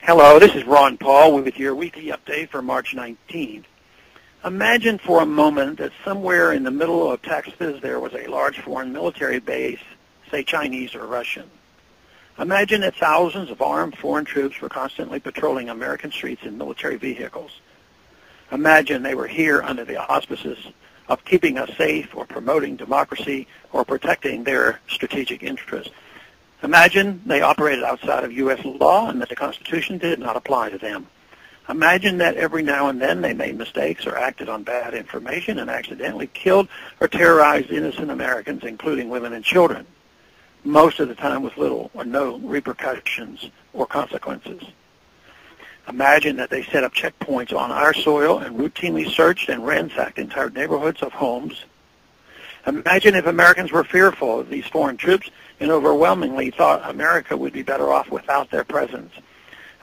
Hello, this is Ron Paul with your weekly update for March 19th. Imagine for a moment that somewhere in the middle of Texas there was a large foreign military base, say Chinese or Russian. Imagine that thousands of armed foreign troops were constantly patrolling American streets in military vehicles. Imagine they were here under the auspices of keeping us safe or promoting democracy or protecting their strategic interests. Imagine they operated outside of U.S. law and that the Constitution did not apply to them. Imagine that every now and then they made mistakes or acted on bad information and accidentally killed or terrorized innocent Americans, including women and children, most of the time with little or no repercussions or consequences. Imagine that they set up checkpoints on our soil and routinely searched and ransacked entire neighborhoods of homes. Imagine if Americans were fearful of these foreign troops and overwhelmingly thought America would be better off without their presence.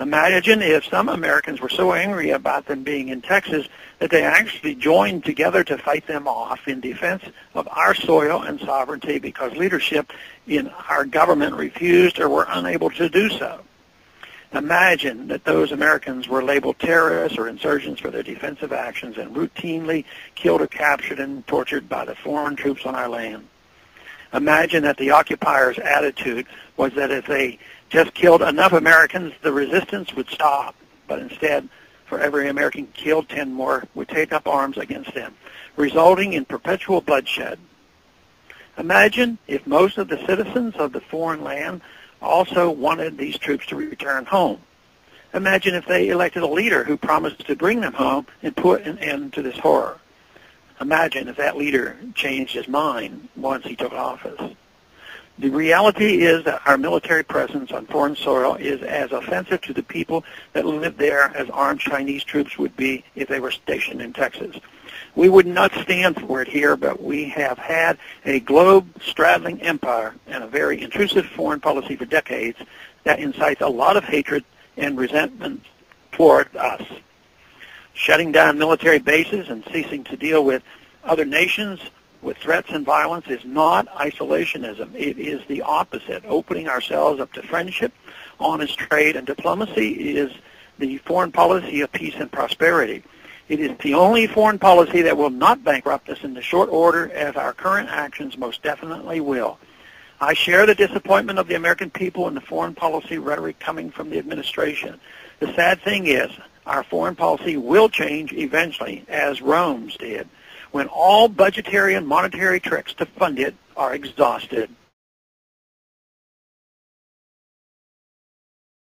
Imagine if some Americans were so angry about them being in Texas that they actually joined together to fight them off in defense of our soil and sovereignty because leadership in our government refused or were unable to do so. Imagine that those Americans were labeled terrorists or insurgents for their defensive actions and routinely killed or captured and tortured by the foreign troops on our land. Imagine that the occupiers' attitude was that if they just killed enough Americans, the resistance would stop. But instead, for every American killed, 10 more would take up arms against them, resulting in perpetual bloodshed. Imagine if most of the citizens of the foreign land also wanted these troops to return home. Imagine if they elected a leader who promised to bring them home and put an end to this horror. Imagine if that leader changed his mind once he took office. The reality is that our military presence on foreign soil is as offensive to the people that live there as armed Chinese troops would be if they were stationed in Texas. We would not stand for it here, but we have had a globe-straddling empire and a very intrusive foreign policy for decades that incites a lot of hatred and resentment toward us. Shutting down military bases and ceasing to deal with other nations with threats and violence is not isolationism. It is the opposite. Opening ourselves up to friendship, honest trade, and diplomacy is the foreign policy of peace and prosperity. It is the only foreign policy that will not bankrupt us in the short order, as our current actions most definitely will. I share the disappointment of the American people in the foreign policy rhetoric coming from the administration. The sad thing is, our foreign policy will change eventually, as Rome's did, when all budgetary and monetary tricks to fund it are exhausted.